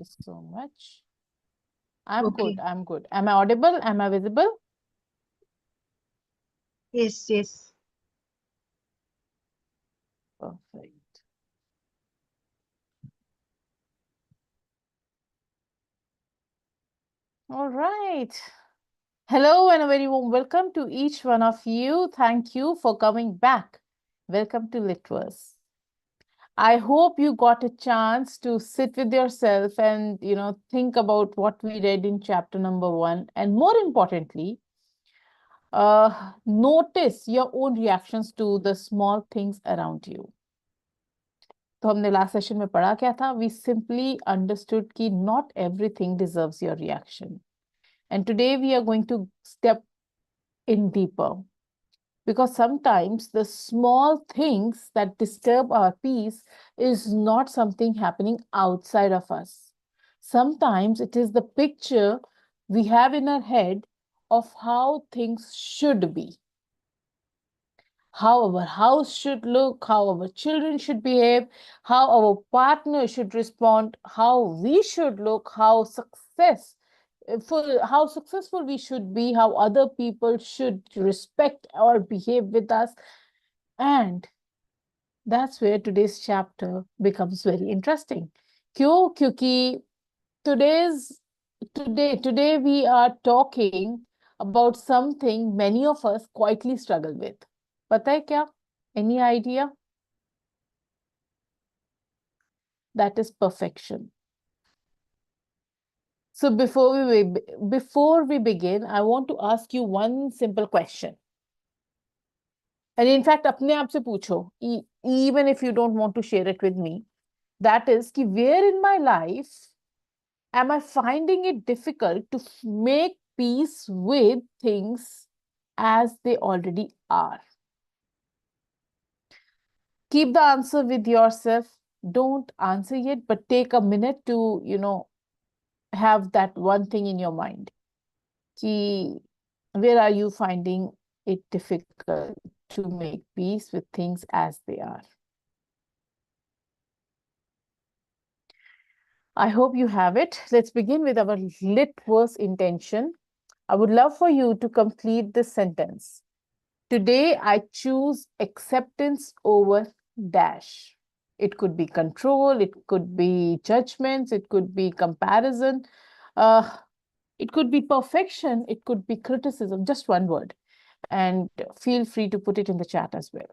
you so much. I'm Okay. good. I'm good. Am I audible? Am I visible? Yes, yes. Perfect. All right. Hello and a very warm welcome to each one of you. Thank you for coming back. Welcome to Litverse. I hope you got a chance to sit with yourself and, think about what we read in chapter number 1. And more importantly, notice your own reactions to the small things around you. तो हमने last session में पढ़ा क्या था? We simply understood कि not everything deserves your reaction. And today we are going to step in deeper. Because sometimes the small things that disturb our peace is not something happening outside of us. Sometimes it is the picture we have in our head of how things should be, how our house should look, how our children should behave, how our partner should respond, how we should look, how successful we should be, how other people should respect or behave with us. And that's where today's chapter becomes very interesting. क्यों? क्योंकि today we are talking about something many of us quietly struggle with. पता है क्या? Any idea? That is perfection. So before we begin, I want to ask you one simple question. And in fact, अपने आप से पूछो, even if you don't want to share it with me, that is, कि where in my life am I finding it difficult to make peace with things as they already are? Keep the answer with yourself. Don't answer yet, but take a minute to, have that one thing in your mind. Ki, where are you finding it difficult to make peace with things as they are? I hope you have it. Let's begin with our Litverse intention. I would love for you to complete this sentence. Today, I choose acceptance over dash. It could be control, it could be judgments, it could be comparison, uh, it could be perfection, it could be criticism, just one word. And feel free to put it in the chat as well.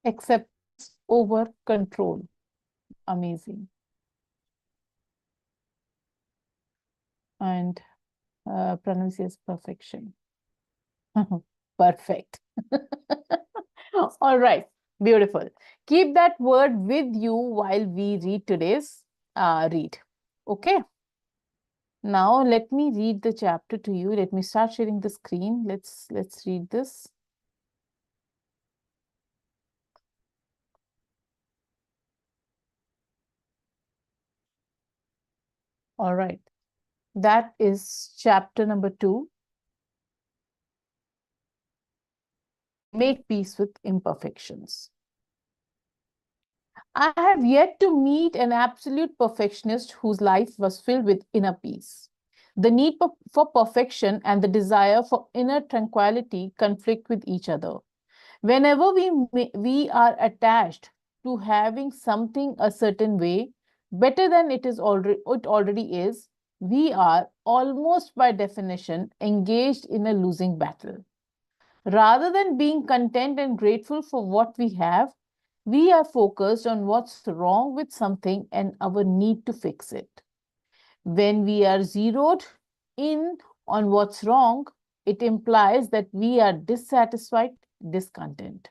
Acceptance over control. Amazing. And Pranav says perfection. Perfect. All right. Beautiful. Keep that word with you while we read today's read. Okay. Now let me read the chapter to you. Let me start sharing the screen. Let's read this. All right. That is chapter number 2. Make peace with imperfections. I have yet to meet an absolute perfectionist whose life was filled with inner peace. The need for perfection and the desire for inner tranquility conflict with each other. Whenever we are attached to having something a certain way, better than it already is, we are almost by definition engaged in a losing battle. Rather than being content and grateful for what we have, we are focused on what's wrong with something and our need to fix it. When we are zeroed in on what's wrong, it implies that we are dissatisfied, discontent.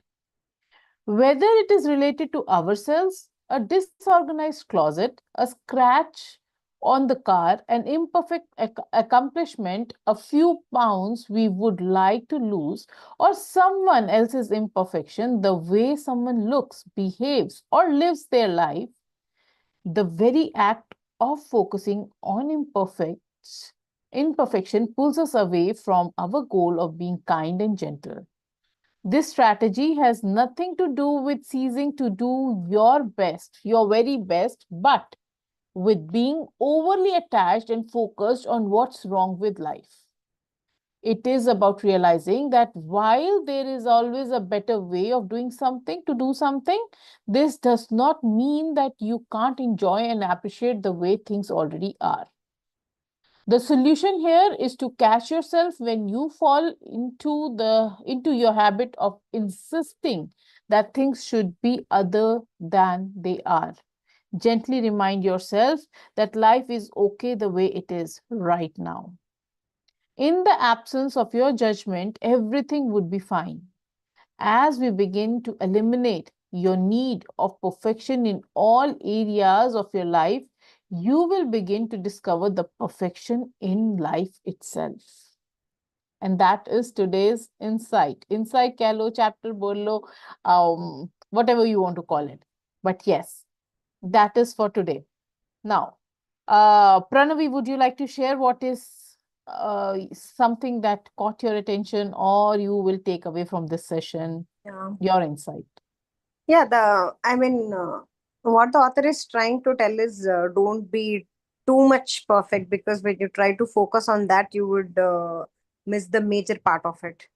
Whether it is related to ourselves, a disorganized closet, a scratch on the car, an imperfect accomplishment, a few pounds we would like to lose, or someone else's imperfection, the way someone looks, behaves, or lives their life, the very act of focusing on imperfection pulls us away from our goal of being kind and gentle. This strategy has nothing to do with ceasing to do your best, your very best, but with being overly attached and focused on what's wrong with life. It is about realizing that while there is always a better way of doing something, to do something, this does not mean that you can't enjoy and appreciate the way things already are. The solution here is to catch yourself when you fall into your habit of insisting that things should be other than they are. Gently remind yourself that life is okay the way it is right now. In the absence of your judgment, everything would be fine. As we begin to eliminate your need of perfection in all areas of your life, you will begin to discover the perfection in life itself. And that is today's insight. Insight keh lo, chapter bolo, whatever you want to call it. But yes, that is for today. Now, Pranavi, would you like to share what is something that caught your attention or you will take away from this session, Yeah. your insight? Yeah, what the author is trying to tell is don't be too much perfect, because when you try to focus on that, you would miss the major part of it.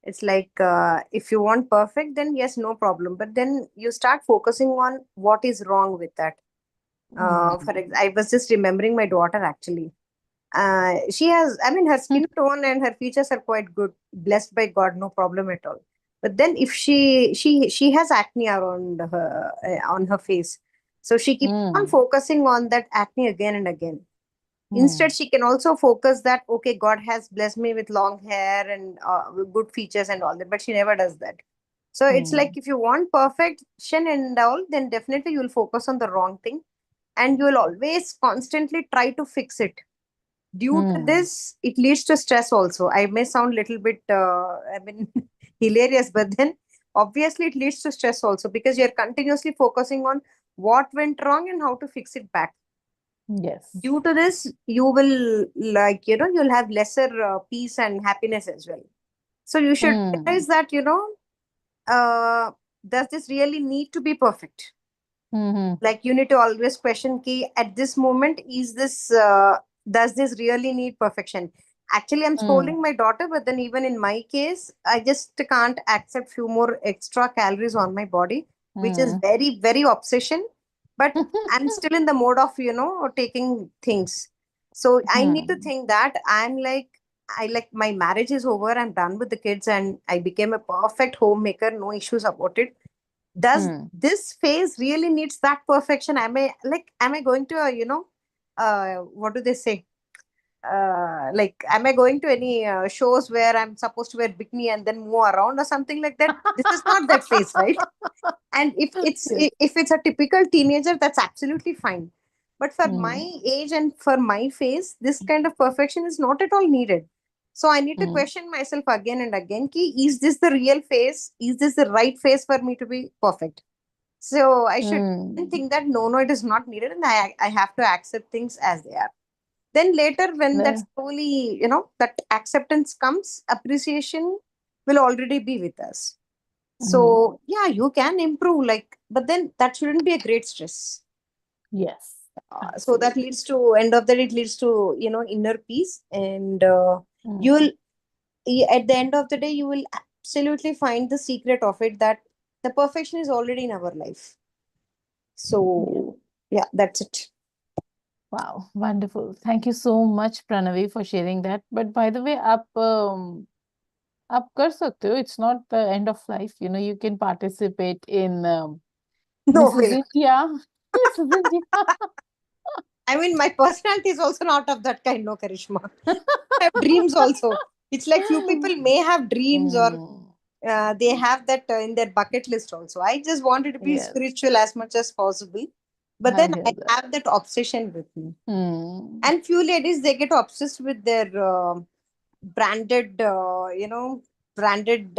It's like if you want perfect, then yes, no problem. But then you start focusing on what is wrong with that. Mm. I was just remembering my daughter actually. She has, I mean, her skin tone and her features are quite good, blessed by God, no problem at all. But then if she has acne around her on her face, so she keeps on Mm. focusing on that acne again and again. Instead, Mm. she can also focus that, okay, God has blessed me with long hair and with good features and all that, but she never does that. So it's like, Mm. if you want perfection and all, then definitely you will focus on the wrong thing, and you will always constantly try to fix it. Due to Mm. this, it leads to stress also. I may sound little bit, I mean, hilarious, but then obviously it leads to stress also, because you're continuously focusing on what went wrong and how to fix it back. Yes. Due to this, you will, like, you'll have lesser peace and happiness as well. So you should Mm. realize that, uh, does this really need to be perfect? Mm-hmm. Like, you need to always question key at this moment, is this does this really need perfection? Actually, I'm Mm. scolding my daughter, but then even in my case, I just can't accept few more extra calories on my body, which is Mm. very, very obsession. But I'm still in the mode of taking things. So I need to Mm. think that I'm like, I like, my marriage is over, I'm done with the kids, and I became a perfect homemaker, no issues about it. Does Mm. this phase really needs that perfection? Am I going to what do they say, am I going to any shows where I'm supposed to wear bikini and then move around or something like that? This is not that phase, right? And Yes. if it's a typical teenager, that's absolutely fine. But for my Mm. age and for my phase, this kind of perfection is not at all needed. So I need to Mm. question myself again and again, ki, is this the real phase? Is this the right phase for me to be perfect? So I should Mm. think that no, it is not needed, and I have to accept things as they are. Then later, when that No. slowly, that acceptance comes, appreciation will already be with us. Mm. So yeah, you can improve, like, but then that shouldn't be a great stress. Yes. So that Absolutely. leads to, end of the day, it leads to inner peace, and you Mm. will, at the end of the day, you will absolutely find the secret of it, that the perfection is already in our life. Yeah. So yeah, that's it. Wow. Wonderful. Thank you so much, Pranavi, for sharing that. But by the way, आप कर सकते हो. It's not the end of life. You know, you can participate in No Mrs. way. India. Mrs. India. I mean, my personality is also not of that kind, no, Karishma. I have dreams also. It's like few people may have dreams, or Mm. they have that in their bucket list also. I just wanted to be Yes. spiritual as much as possible. But I then hear I that. have that obsession with me. Hmm. And few ladies, they get obsessed with their branded, branded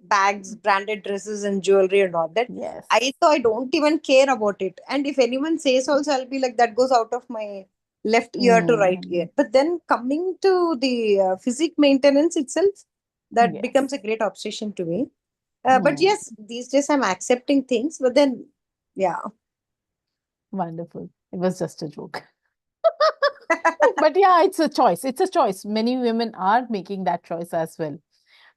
bags, branded dresses, and jewelry and all that. Yes. I don't even care about it. And if anyone says also, I'll be like, that goes out of my left ear to right Hmm. ear. But then coming to the physique maintenance itself, that becomes Yes. a great obsession to me. But Hmm. yes, these days I'm accepting things. But then, yeah. Wonderful. It was just a joke. But yeah, it's a choice. It's a choice. Many women are making that choice as well.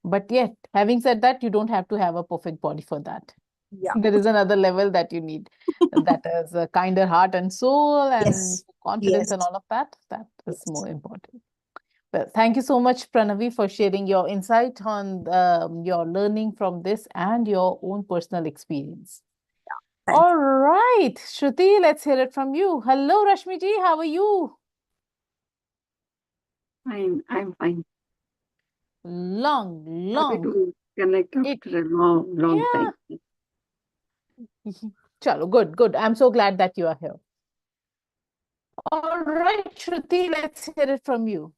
But yet, having said that, you don't have to have a perfect body for that. Yeah. There is another level that you need. That is a kinder heart and soul and Yes. confidence and Yes. all of that. That is Yes. more important. Well, thank you so much, Pranavi, for sharing your insight on your learning from this and your own personal experience. Thank All right, Shruti, let's hear it from you. Hello, Rashmi ji, how are you? Fine, I'm fine. Long, Happy long. to connect It, after a long, long yeah. time. Chalo, good, good. I'm so glad that you are here. All right, Shruti, let's hear it from you.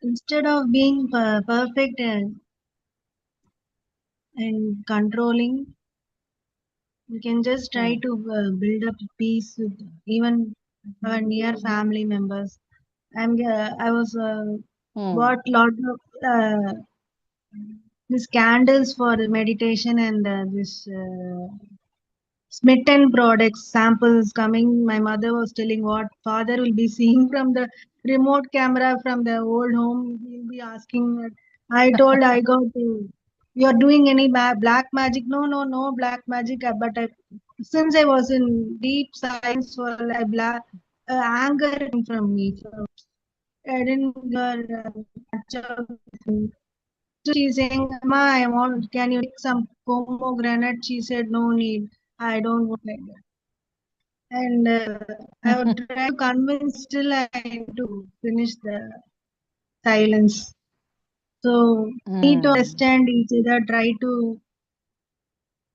Instead of being perfect and controlling, we can just try Hmm. to build up peace with even our near family members. I was Hmm. bought lot of these candles for the meditation and this smitten products samples coming. My mother was telling what father will be seeing from the remote camera from the old home. He'll be asking. I told I got to. You are doing any black magic? No, no, no black magic. But since I was in deep silence for like black anger came from me. So I didn't much of it. So she's saying, "Ma, I want. Can you take some pomegranate?" She said, "No need. I don't want like that." And I would try to convince. Still, I had to finish the silence. So need to Hmm. understand each other. Try to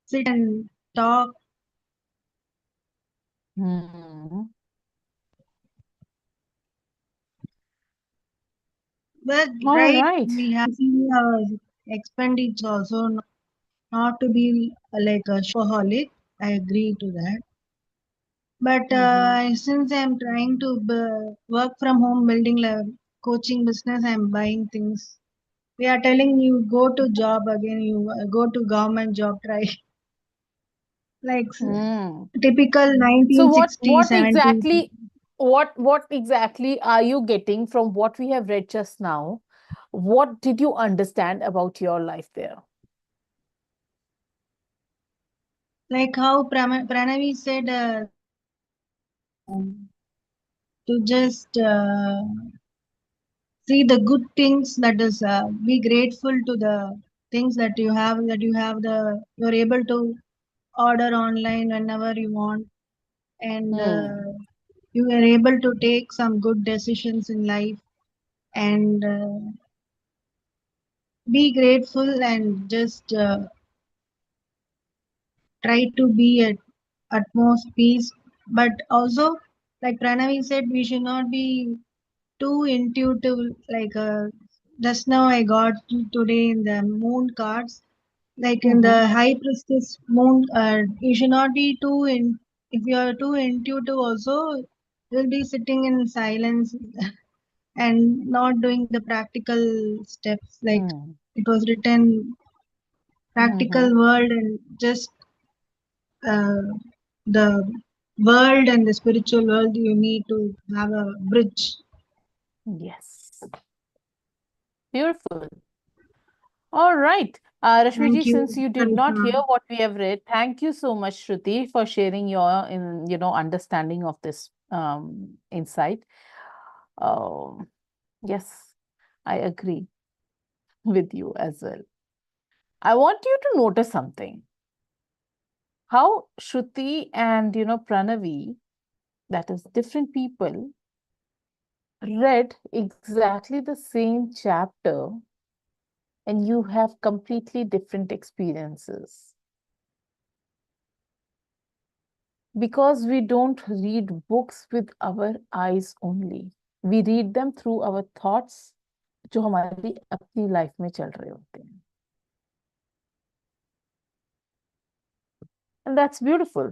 sit and talk. Hmm. But All right, right. we have to see our expenditure also, not to be like a shopaholic. I agree to that. But Mm-hmm. since I'm trying to work from home, building a coaching business, I'm buying things. We are telling you go to job again. You go to government job. Try like Hmm. typical So 1960s, 70s. what exactly are you getting from what we have read just now? What did you understand about your life there? Like how Pranavi said, to just see the good things, that is be grateful to the things that you have the you're able to order online whenever you want, and Hmm. you are able to take some good decisions in life, and be grateful and just try to be at utmost peace. But also, like Pranavi said, we should not be too intuitive. Like just now I got today in the moon cards, like in the Mm-hmm. high priestess moon, you should not be too in. If you are too intuitive also, you'll be sitting in silence and not doing the practical steps, like Hmm. it was written Mm-hmm. practical world, and just uh, the world and the spiritual world, you need to have a bridge. Yes. Beautiful. All right. Rashmiji, Thank since you, you did not hear Sarika. what we have read, thank you so much, Shruti, for sharing your understanding of this insight. Um, yes, I agree with you as well. I want you to notice something. How Shruti and Pranavi, that is different people, read exactly the same chapter and you have completely different experiences. Because we don't read books with our eyes only. We read them through our thoughts, जो हमारी अपनी life में चल रहे होते हैं. And that's beautiful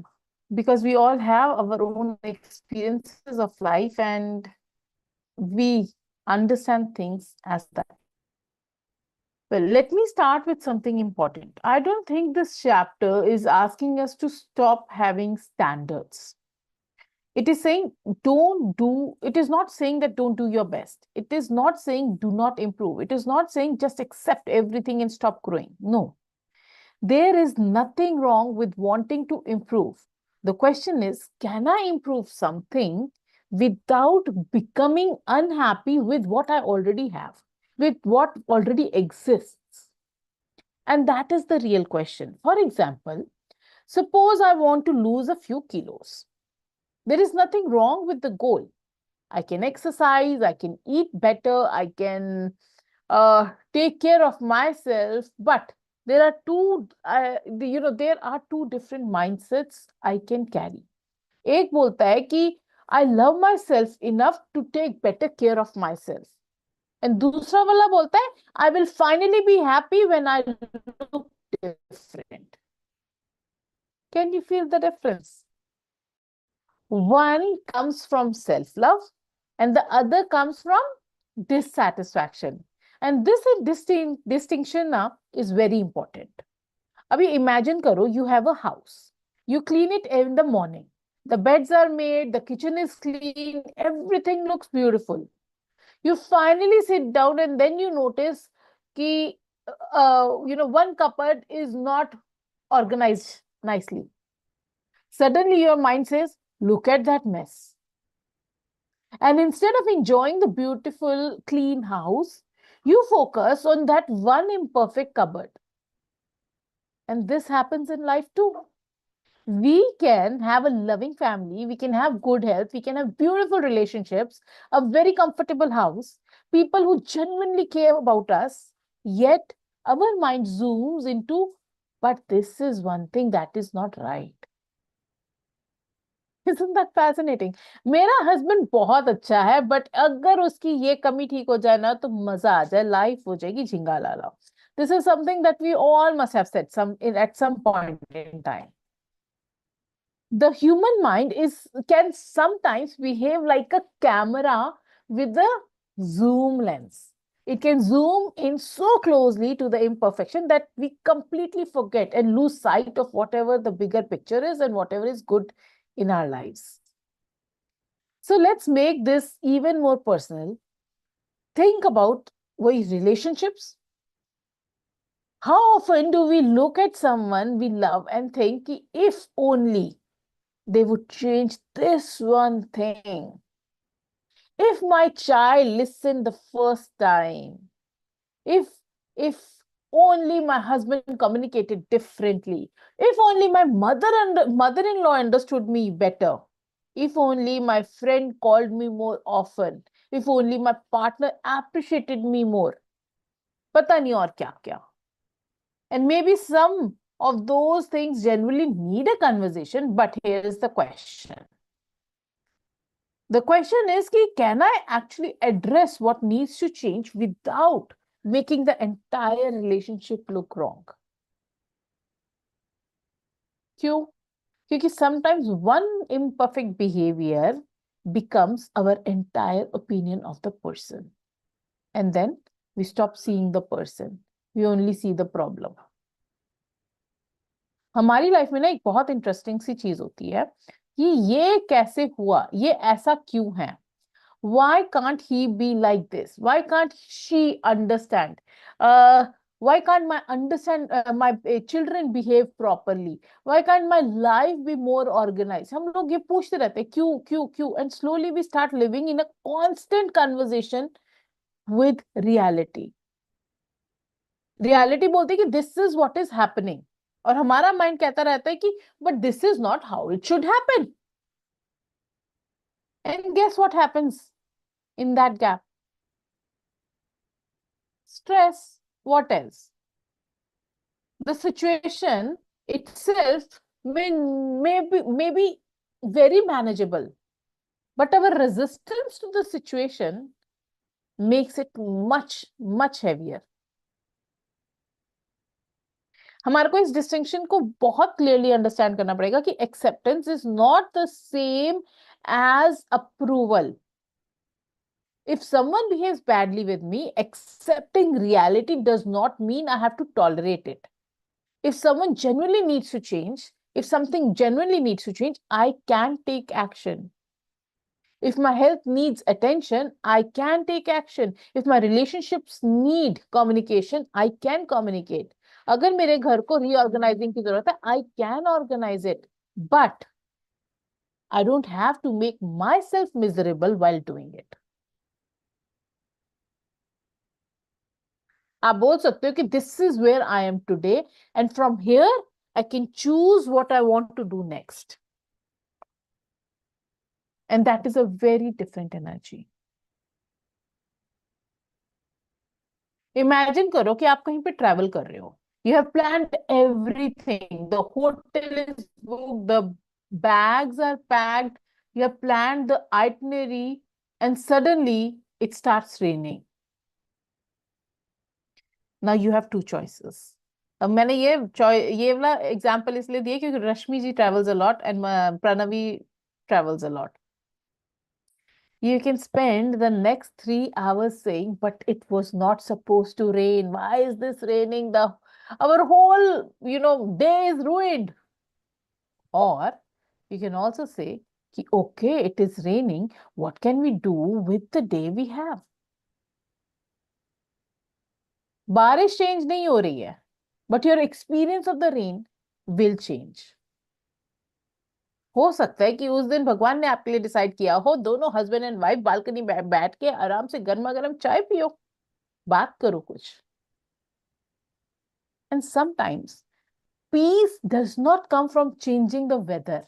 because we all have our own experiences of life and we understand things as that. Well, let me start with something important. I don't think this chapter is asking us to stop having standards. It is saying it is not saying that don't do your best. It is not saying do not improve. It is not saying just accept everything and stop growing. No. There is nothing wrong with wanting to improve. The question is, can I improve something without becoming unhappy with what I already have, with what already exists? And that is the real question. For example, suppose I want to lose a few kilos. There is nothing wrong with the goal. I can exercise, I can eat better, I can take care of myself, but there are there are two different mindsets I can carry. एक बोलता है कि I love myself enough to take better care of myself. And दूसरा वाला बोलता है I will finally be happy when I look different. Can you feel the difference? One comes from self-love and the other comes from dissatisfaction. And this distinction is very important. Abhi imagine karo, you have a house. You clean it in the morning. The beds are made, the kitchen is clean, everything looks beautiful. You finally sit down and then you notice ki, one cupboard is not organized nicely. Suddenly your mind says, look at that mess. And instead of enjoying the beautiful, clean house, you focus on that one imperfect cupboard. And this happens in life too. We can have a loving family, we can have good health, we can have beautiful relationships, a very comfortable house, people who genuinely care about us, yet our mind zooms into, but this is one thing that is not right. Isn't that fascinating? मेरा husband बहुत अच्छा है but अगर उसकी ये कमी ठीक हो जाए ना तो मजा आ जाए लाइफ हो जाएगी झिंगा लाला. This is something that we all must have said at some point in time. The human mind can sometimes behave like a camera with a zoom lens. It can zoom in so closely to the imperfection that we completely forget and lose sight of whatever the bigger picture is and whatever is good in our lives. So let's make this even more personal. Think about relationships. How often do we look at someone we love and think, if only they would change this one thing? If my child listened the first time, if only my husband communicated differently, if only my mother-in-law understood me better, if only my friend called me more often, if only my partner appreciated me more. Pata nahi aur kya kya. And maybe some of those things genuinely need a conversation, but here is the question. The question is, can I actually address what needs to change without making the entire relationship look wrong? क्यों? Because sometimes one imperfect behavior becomes our entire opinion of the person. And then we stop seeing the person. We only see the problem. हमारी life में ना एक बहुत interesting सी चीज होती है कि ये कैसे हुआ, ये ऐसा क्यों है? Why can't he be like this? Why can't she understand? Why can't my children behave properly? Why can't my life be more organized? हम लोग ये पूछते रहते हैं क्यों क्यों क्यों, and slowly we start living in a constant conversation with reality. Reality बोलती है कि this is what is happening, और हमारा माइंड कहता रहता है कि but this is not how it should happen. And guess what happens in that gap? Stress. what else? The situation itself may be very manageable, but our resistance to the situation makes it much heavier. हमारे को इस distinction को बहुत clearly understand करना पड़ेगा कि acceptance is not the same as approval. If someone behaves badly with me, accepting reality does not mean I have to tolerate it. If someone genuinely needs to change, if something genuinely needs to change, I can take action. If my health needs attention, I can take action. If my relationships need communication, I can communicate. अगर मेरे घर को reorganizing की जरूरत है, I can organize it. But I don't have to make myself miserable while doing it. आप बोल सकते हो कि this is where I am today, and from here I can choose what I want to do next. And that is a very different energy. Imagine करो कि आप कहीं पे travel कर रहे हो. You have planned everything. The hotel is booked, the bags are packed, you have planned the itinerary, and suddenly it starts raining. Now you have two choices. अब मैंने ये वाला एग्जाम्पल इसलिए दिया क्योंकि रश्मि जी travels a lot and Pranavi travels a lot. You can spend the next 3 hours saying, but it was not supposed to rain. Why is this raining? Our whole, day is ruined. Or you can also say, okay, it is raining. What can we do with the day we have? बारिश change नहीं हो रही है, but your experience of the rain will change. हो सकता है कि उस दिन भगवान ने आपके लिए डिसाइड किया हो दोनों हस्बैंड एंड वाइफ बालकनी में बैठ के आराम से गर्मा गर्म चाय पियो, बात करो कुछ. And sometimes peace does not come from changing the weather.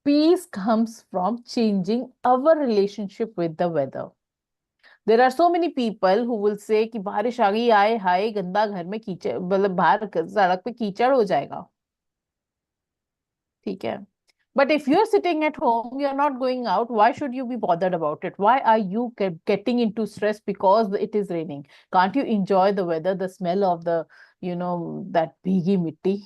Peace comes from changing our relationship with the weather. There are so many people who will say कि बारिश आ गई, आए हाय गंदा घर में कीचड़, मतलब बाहर सड़क पे कीचड़ हो जाएगा. ठीक है. But if you're sitting at home, you're not going out, why should you be bothered about it? Why are you getting into stress because it is raining? Can't you enjoy the weather, the smell of the, that bhigi mitti?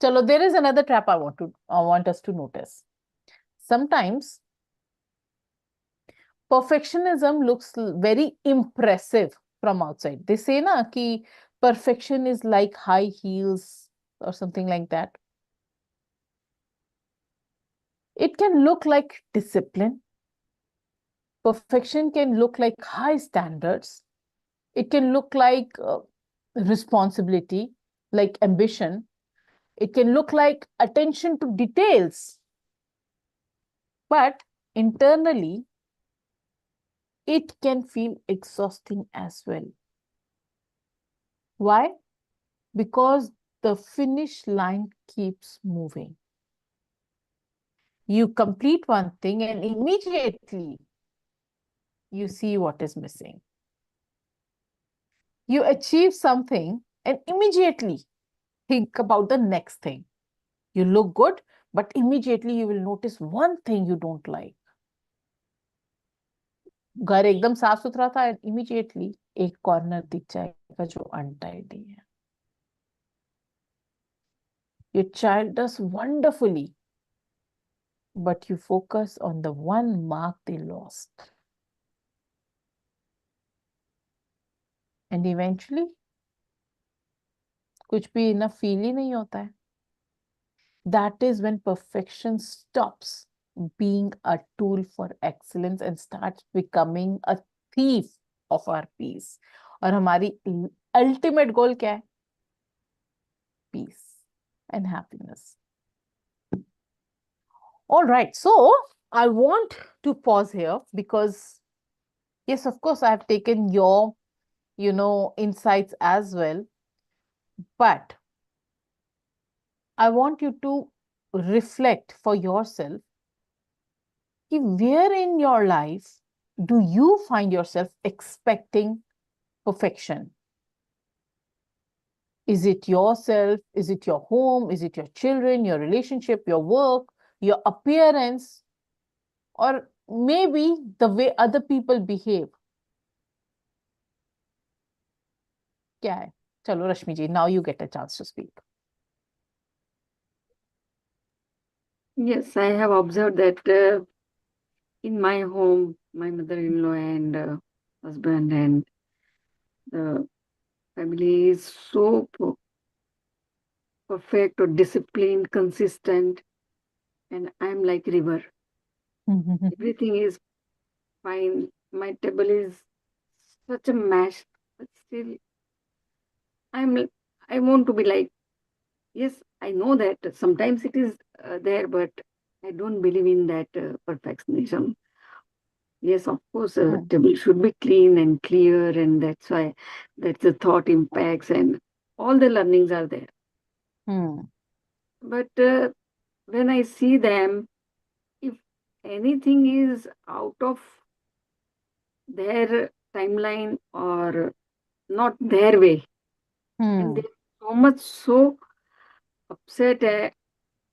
Chalo, there is another trap I want us to notice. Sometimes perfectionism looks very impressive from outside. They say na ki perfection is like high heels or something like that. It can look like discipline. Perfection can look like high standards. It can look like responsibility, like ambition. It can look like attention to details. But internally, it can feel exhausting as well. Why? Because the finish line keeps moving. You complete one thing and immediately you see what is missing. You achieve something and immediately think about the next thing. You look good, but immediately you will notice one thing you don't like. घर एकदम साफ सुथरा था and immediately एक corner दिख जाएगा जो untidy है. Your child does wonderfully, but you focus on the one mark they lost. And eventually, कुछ भी enough feel ही नहीं होता है. That is when perfection stops being a tool for excellence and starts becoming a thief of our peace. और हमारी ultimate goal क्या है? Peace and happiness. All right, so I want to pause here because, yes, of course, I have taken your, insights as well. But I want you to reflect for yourself where in your life do you find yourself expecting perfection? Is it yourself? Is it your home? Is it your children, your relationship, your work, your appearance, or maybe the way other people behave? क्या है? चलो रश्मि जी, now you get a chance to speak. Yes, I have observed that in my home, my mother-in-law and husband and the family is so perfect or disciplined, consistent, and I'm like river. Everything is fine. My table is such a mess, but still, I'm. I want to be like. Yes, I know that sometimes it is there, but I don't believe in that perfectionism. Yes, of course, a table should be clean and clear, and that's the thought impacts, and all the learnings are there. But when I see them, if anything is out of their timeline or not their way, and they're so much so upset,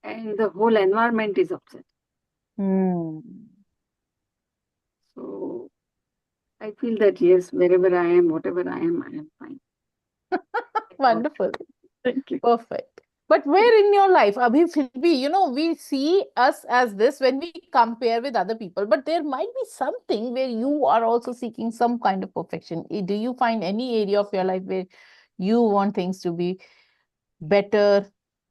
and the whole environment is upset. So I feel that yes, wherever I am, whatever I am fine. Wonderful. Thank you. Perfect. But where in your life, Abhi, फिर भी, we see us as this when we compare with other people, but there might be something where you are also seeking some kind of perfection. Do you find any area of your life where you want things to be better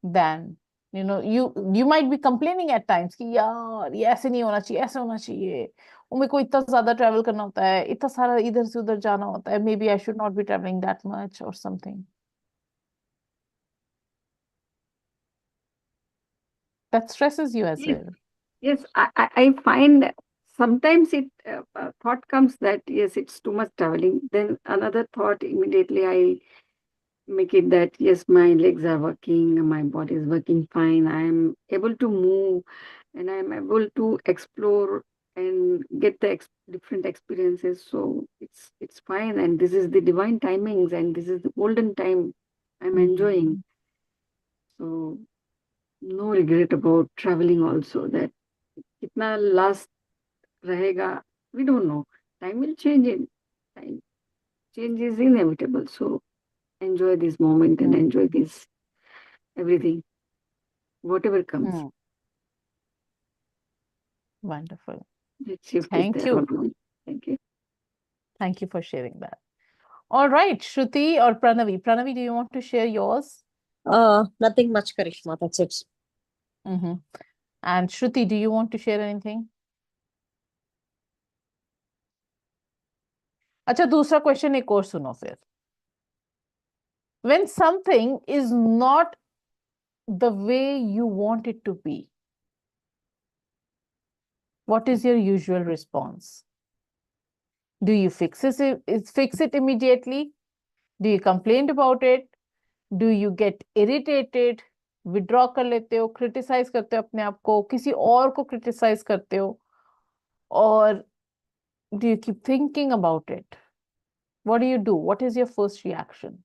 than, you might be complaining at times कि यार ये ऐसे नहीं होना चाहिए, ऐसा होना चाहिए, मेरे को इतना ज्यादा ट्रैवल करना होता है, इतना सारा इधर से उधर जाना होता है, maybe I should not be traveling that much or something. That stresses you as Yes, well. yes, I find sometimes it thought comes that yes, it's too much traveling. Then another thought immediately I make it that yes, my legs are working, my body is working fine. I am able to move, and I am able to explore and get the different experiences. So it's fine, and this is the divine timings, and this is the golden time I'm enjoying. So no regret about traveling also. That kitna last rahega, we don't know. Time will change it. Time change is inevitable. So enjoy this moment and enjoy this everything, whatever comes. Wonderful. Let's shift it Thank there. you. Thank you. Thank you for sharing that. All right, Shruti or Pranavi. Pranavi, do you want to share yours? Nothing much, Karishma. That's it. And Shruti, do you want to share anything? अच्छा, दूसरा question एक और सुनो फिर. When something is not the way you want it to be, what is your usual response? Do you fix it immediately? Do you complain about it? Do you get irritated? Withdraw कर लेते हो, criticize करते हो अपने आप को, किसी और को criticize करते हो, or do you keep thinking about it? What do you do? What is your first reaction?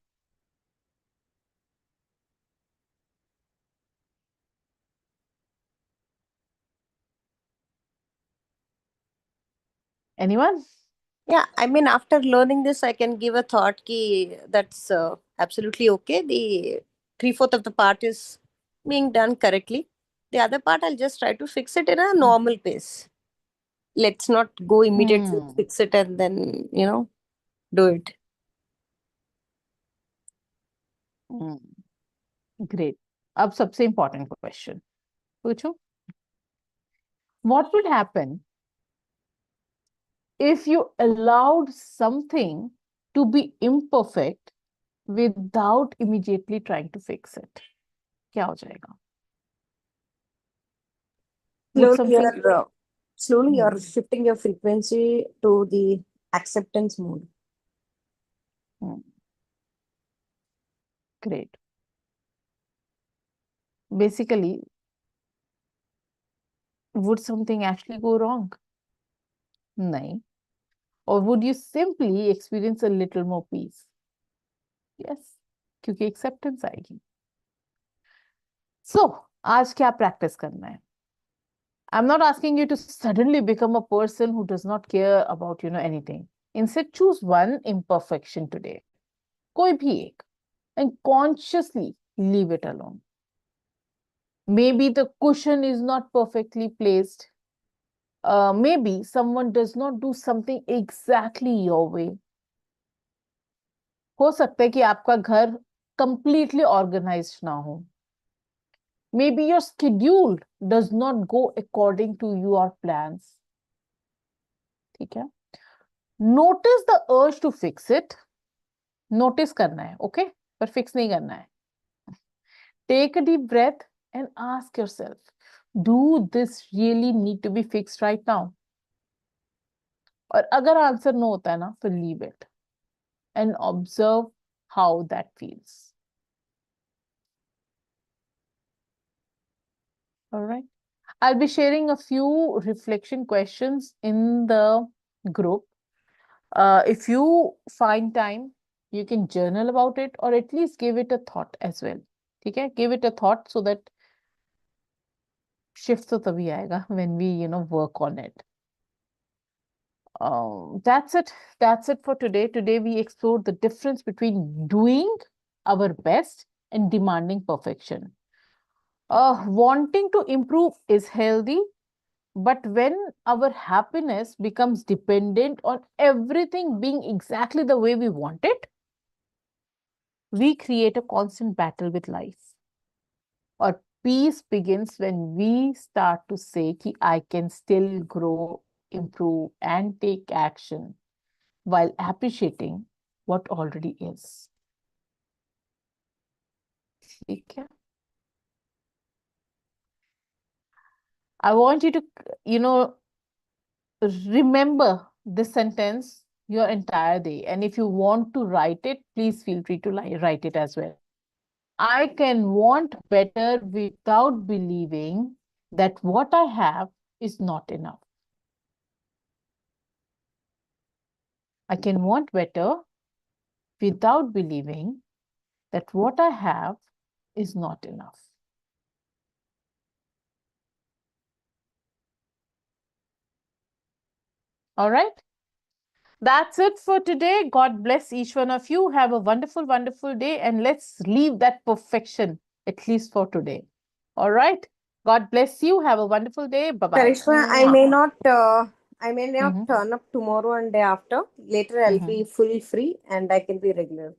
Anyone? Yeah, I mean, after learning this, I can give a thought ki that's absolutely okay. The 3/4 of the part is being done correctly. The other part, I'll just try to fix it in a normal pace. Let's not go immediately fix it and then, do it. Great. अब सबसे important question. पूछो. What would happen if you allowed something to be imperfect without immediately trying to fix it? क्या हो जाएगा? Slowly you're shifting your frequency to the acceptance mode. Great. Basically, would something actually go wrong? नहीं. Or would you simply experience a little more peace? Yes, क्योंकि acceptance आएगी. So, आज क्या practice करना है? I'm not asking you to suddenly become a person who does not care about, anything. Instead, choose one imperfection today. कोई भी एक. And consciously leave it alone. Maybe the cushion is not perfectly placed. Maybe someone does not do something exactly your way. हो सकता है कि आपका घर completely organized ना हो. Maybe your schedule does not go according to your plans. ठीक है? Notice the urge to fix it. Notice करना है, okay? पर fix नहीं करना है. Take a deep breath and ask yourself, do this really need to be fixed right now? और अगर आंसर नो होता है ना, तो leave it and observe how that feels. All right. I'll be sharing a few reflection questions in the group. If you find time, you can journal about it or at least give it a thought as well. Okay? Give it a thought so that shift to tabhi aayega when we, work on it. That's it. That's it for today. Today we explored the difference between doing our best and demanding perfection. Wanting to improve is healthy, but when our happiness becomes dependent on everything being exactly the way we want it, we create a constant battle with life. Or peace begins when we start to say कि I can still grow, improve, and take action while appreciating what already is. ठीक है? I want you to, remember this sentence your entire day. And if you want to write it, please feel free to write it as well. I can want better without believing that what I have is not enough. I can want better without believing that what I have is not enough. All right. That's it for today. God bless each one of you. Have a wonderful, wonderful day. And let's leave that perfection, at least for today. All right. God bless you. Have a wonderful day. Bye-bye. Karishma, I may not Mhm. turn up tomorrow and day after. Later, I'll Mhm. be fully free and I can be regular.